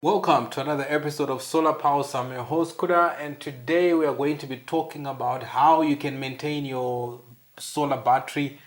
Welcome to another episode of Solar Pulse. I'm your host Kuda, and today we are going to be talking about how you can maintain your solar battery.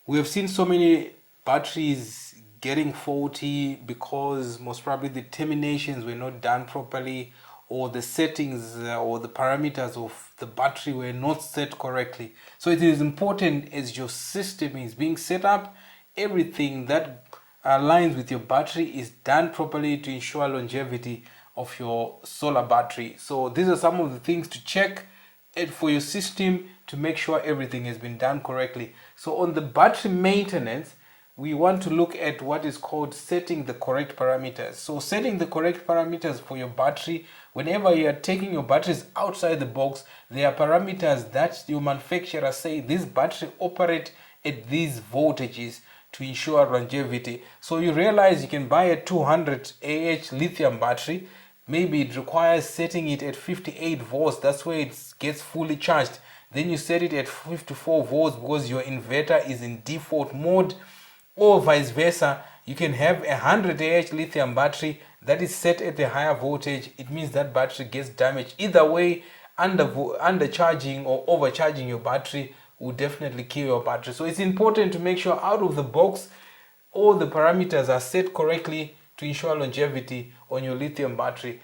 We have seen so many batteries getting faulty because most probably the terminations were not done properly, or the settings or the parameters of the battery were not set correctly. So it is important, as your system is being set up, everything that aligns with your battery is done properly to ensure longevity of your solar battery. So these are some of the things to check it for your system to make sure everything has been done correctly. So on the battery maintenance, we want to look at what is called setting the correct parameters. So setting the correct parameters for your battery, whenever you are taking your batteries outside the box, there are parameters that your manufacturer say this battery operate at these voltages to ensure longevity. So you realize you can buy a 200 Ah lithium battery. Maybe it requires setting it at 58 volts. That's where it gets fully charged. Then you set it at 54 volts because your inverter is in default mode, or vice versa. You can have a 100 Ah lithium battery that is set at a higher voltage. It means that battery gets damaged. Either way, undercharging or overcharging your battery will definitely kill your battery. So it's important to make sure out of the box all the parameters are set correctly to ensure longevity on your lithium battery.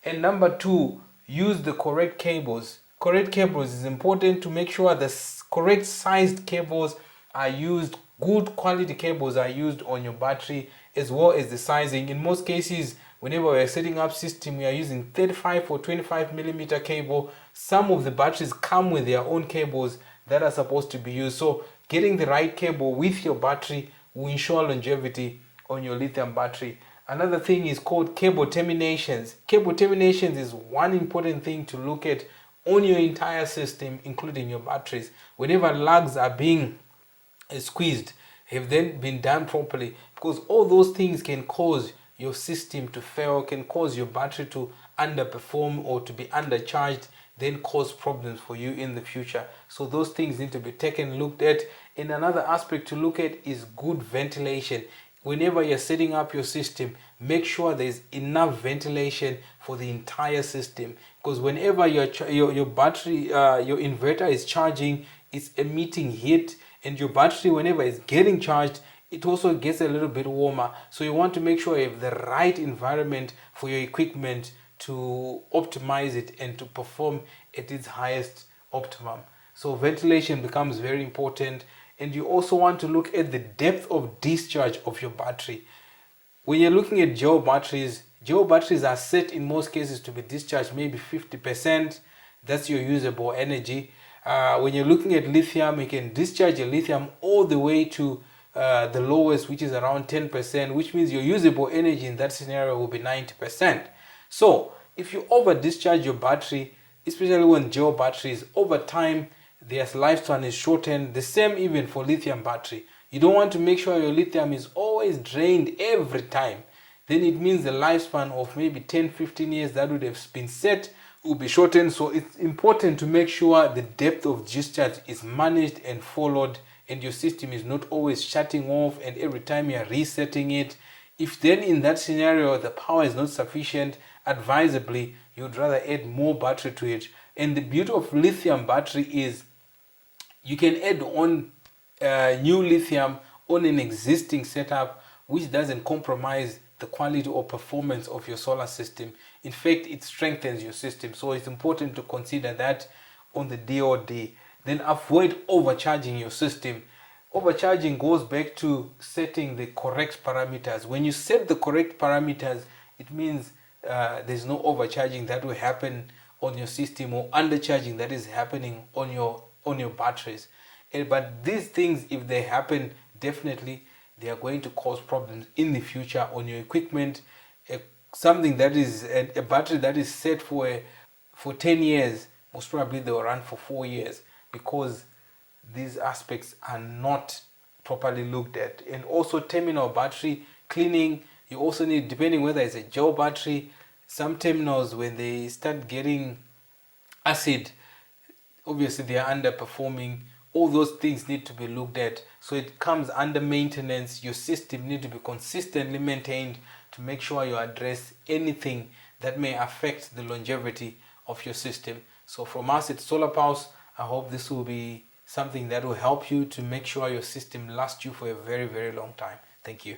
And number two, use the correct cables. Correct cables is important to make sure the correct sized cables are used. Good quality cables are used on your battery, as well as the sizing. In most cases, whenever we are setting up system, we are using 35 or 25 millimeter cable. Some of the batteries come with their own cables that are supposed to be used. So getting the right cable with your battery will ensure longevity on your lithium battery. Another thing is called cable terminations. Cable terminations is one important thing to look at on your entire system, including your batteries. Whenever lugs are being squeezed, have then been done properly, because all those things can cause your system to fail, can cause your battery to underperform or to be undercharged, then cause problems for you in the future. So those things need to be taken, looked at. And another aspect to look at is good ventilation. Whenever you're setting up your system, make sure there's enough ventilation for the entire system, because whenever your battery your inverter is charging, it's emitting heat, and your battery, whenever it's getting charged, it also gets a little bit warmer. So you want to make sure you have the right environment for your equipment to optimize it and to perform at its highest optimum. So ventilation becomes very important. And you also want to look at the depth of discharge of your battery. When you're looking at gel batteries are set in most cases to be discharged maybe 50%. That's your usable energy. When you're looking at lithium, you can discharge your lithium all the way to the lowest, which is around 10%, which means your usable energy in that scenario will be 90%. So if you over discharge your battery, especially when gel batteries, over time their lifespan is shortened. The same even for lithium battery. You don't want to make sure your lithium is always drained every time. Then it means the lifespan of maybe 10-15 years that would have been set will be shortened. So it's important to make sure the depth of discharge is managed and followed, and your system is not always shutting off and every time you are resetting it. If then in that scenario the power is not sufficient, advisably you would rather add more battery to it. And the beauty of lithium battery is you can add on new lithium on an existing setup, which doesn't compromise the quality or performance of your solar system. In fact, it strengthens your system. So it's important to consider that on the DoD. Then avoid overcharging your system. Overcharging goes back to setting the correct parameters. When you set the correct parameters, it means there's no overcharging that will happen on your system, or undercharging that is happening on your batteries. But these things, if they happen, definitely they are going to cause problems in the future on your equipment. Something that is a battery that is set for 10 years, most probably they will run for 4 years, because these aspects are not properly looked at. And also terminal battery cleaning, you also need, depending whether it's a gel battery, some terminals, when they start getting acid, obviously they are underperforming. All those things need to be looked at. So it comes under maintenance. Your system need to be consistently maintained to make sure you address anything that may affect the longevity of your system. So from us at Solar Pulse, I hope this will be something that will help you to make sure your system lasts you for a very, very long time. Thank you.